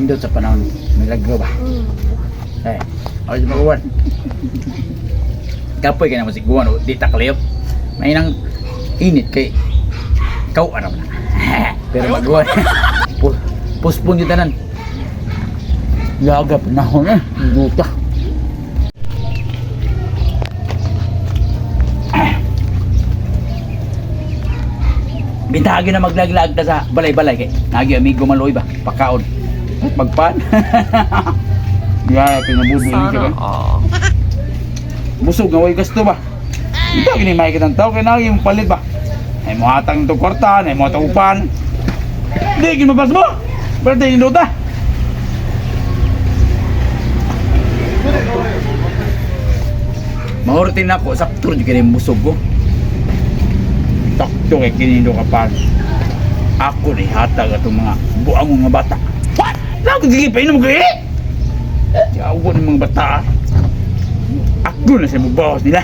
nindot sa panahon. Milagro ba? Eh, ako si Maguwan. Kapoy ka naman si Guwan, di takliyop. May nang init kay ikaw aram na. Pero Maguwan, puspon yung tanan. Yaga panahon eh, duta. Bintagi na maglaglag ta sa balay-balay kay nagi amigo maloy ba pakaon magpan. Ya pinabubuin ka ba? Busog nga way gasto ba? Ito gini may kitang tao kay nagi yung palit ba? Ay mo hatang to kwarta, ay mo upan. Di ginabas mo. Birthday ni Dota. Mahortin ako sakto jud kini busog ko. Takto kay kinindo kapan. Ako ni hatag atong mga buang mga bata. What? Lago gigipay mo kay. Yawan ng mga bata. Ako na sa mubawas nila.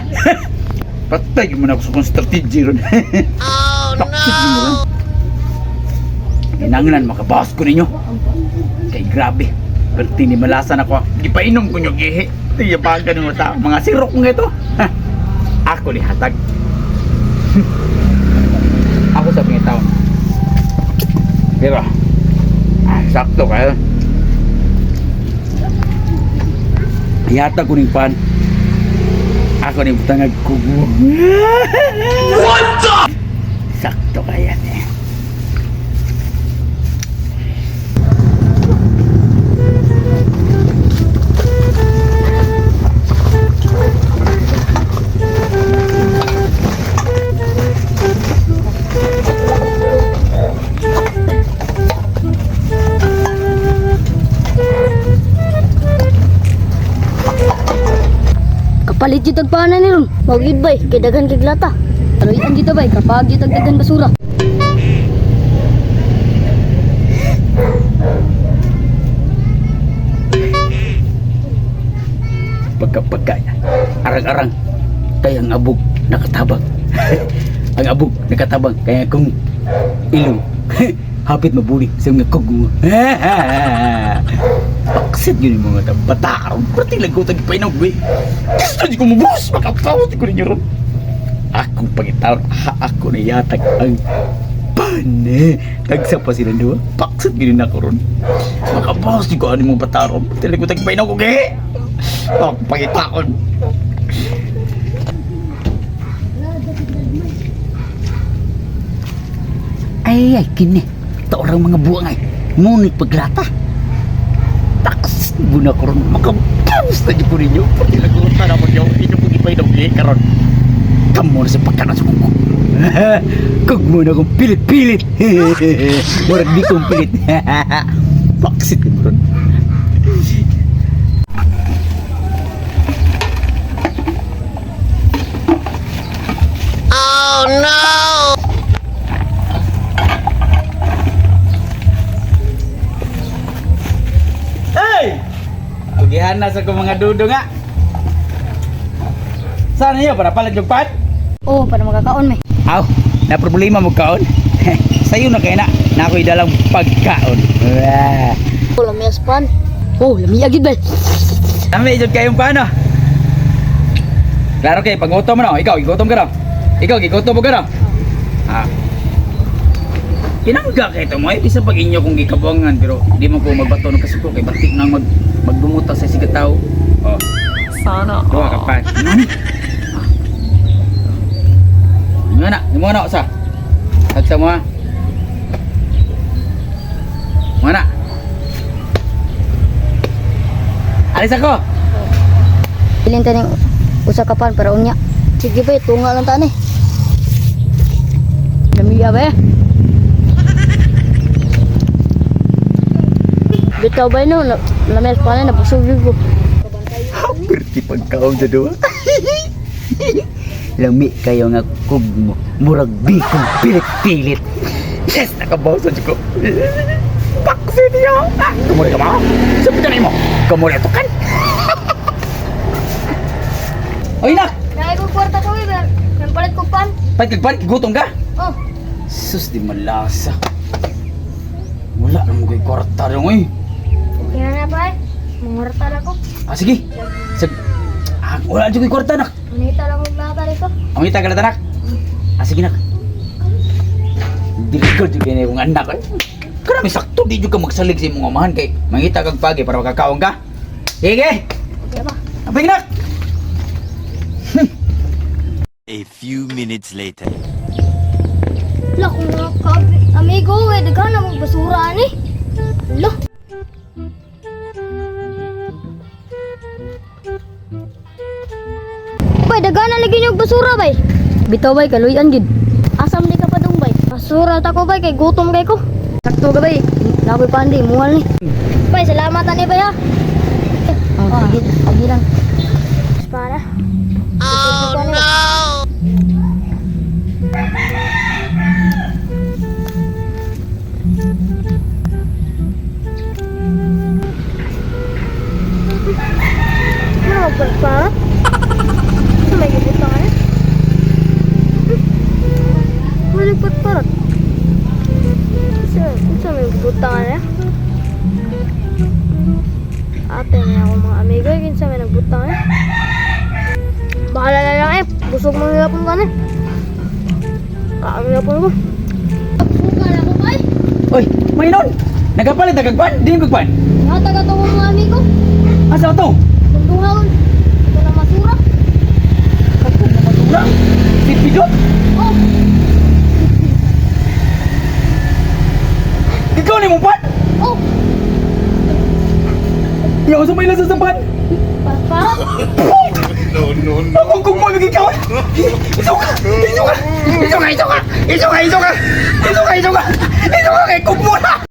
Patay mo na ako sa kong strategy ron. Oh no! Inanganan makabawas ko ninyo. Kay grabe. Pero tinimalasan ako. Gipainom ko nyo gihi. Tiyabagan ng mata. Mga sirok nga ito. Ako ni hatag. Ako sa pingitaon. Pero sakto kayo. Yata ko ning pan. Ako ning tangag kubo. What the? Sakto kaya eh. Palit yung tagpanan ni Ron. Magid bay, kay daghan kay glata. Pero iyan dito bay, kapag yung daghan basura. Pagkapagka arang-arang kaya ang abog nakatabang. Ang abog nakatabang kaya kung ilong hapit mabuli sa mga kugo. Baksit yun yung mga bataron. Pati lagot ang ipainog eh. Gusto niyo kumubos. Makapawat ko ninyo ron. Akong pangitaon. Ako na yatag ang pane. Tagsa pa sila dua. Baksit yun ako ron. Makabawas niyo ko ano yung mga bataron. Pati lagot ang ipainog ko eh. Akong pangitaon. Ay, kini. Ito orang mga buwang ay. Ngunit paglata. Takas muna ko rin. Makabawas na niyo po ninyo. Pati lagutan ako niyo. Hindi po ipainom karon. Kamu na sa pagkanan sa kuko. Kag muna akong pilit-pilit. Murag di kong pilit. Baksit ko rin. Oh no! Ugihan na sa kong mga dudo nga. Saan niyo? Para pala yung pan? Oh, para makakaon may. Aw, na problema mo kaon. Sa'yo na kayo na. Na ako'y dalang pagkaon. Oh, lamiyas pan. Oh, lamiyagid bay. Dami, dyan kayong paano? Klaro kayo, pag-utom mo na. Ikaw, igutom ka na. Ikaw, igutom mo ka na. Ah. Kinangga kayo ito mo. Isa pag inyo kung gikabuangan. Pero hindi mo po magbato ng kasuko. Kaya batik nang magbumuta sa sigataw. Oh. Sana Duha ka pa. Nga na, yung mga na usa. Tagsa mo ha. Mga na. Alis ako. Pilin taning usa ka pan para unya. Sige bay, tunga lang tani. Lamiya ba? Bitaw bay no, lamiyas pan na busog ko. Berti pagkaon sa duwa. Lami kayo nga kugmo. Murag bikong pilit-pilit. Yes, nakabawsan ko. Baksin niyo. Kumuli ka mo. Sabi mo. Kumuli ito kan. Oy nak. Dahil ko kwarta ko iber. Nang palit ko pan. Palit gutom ka? Oh. Sus di malasa. Wala na mo kay kwarta rin oy. bay. Mangwarta na ko. Ah, sige. Wala dyan ko'y kwarta, nak. Manita lang ang lata nito. Ang ita ka na, nak. Ah, sige, nak. Dili ko dyan kayo yung anak. Karami sakto, di dyan ka magsalig sa imong amahan kay mangita kag pagi para makakawang ka. Sige! Iya ba? Apay, nak! A few minutes later. Lah, kung amigo, daghan na mong basura ni. Lah. Bay, daghan na lagi niyong basura, bay. Bitaw, bay, kaluyan gid. Asam di ka pa dong, bay. Basura ta ko, bay, kay gutom kay ko. Sakto ka, bay. Nakoy pandi, muhal ni. Bay, salamat ani, bay, ha. Oh, sige, agi lang. Para. Oh, no! Ano ba pa? May gibutang eh. Malipot parot. Isa may gibutang eh. Ate na ako mga amigo, kinsa may nagbutang eh. Bahala na lang eh. Busog mo nila pong kanin. Kaano na po ko. Buka na ko ba eh? Oy, mainon! Nagapalit na kagpan? Di yung kagpan? Nataga to mga amigo. Asa to? Tungtungan. Ito na masura. Ako na masura. Si Pidot? Oh, Ikaw ni mong pan? oh. Ikaw sa may lasasapan? Parang. Ako kung magiging ikaw! Ito ka! Ito ka! Ito ka! Ito ka! Ito ka! Ito ka! Ito ka! Ito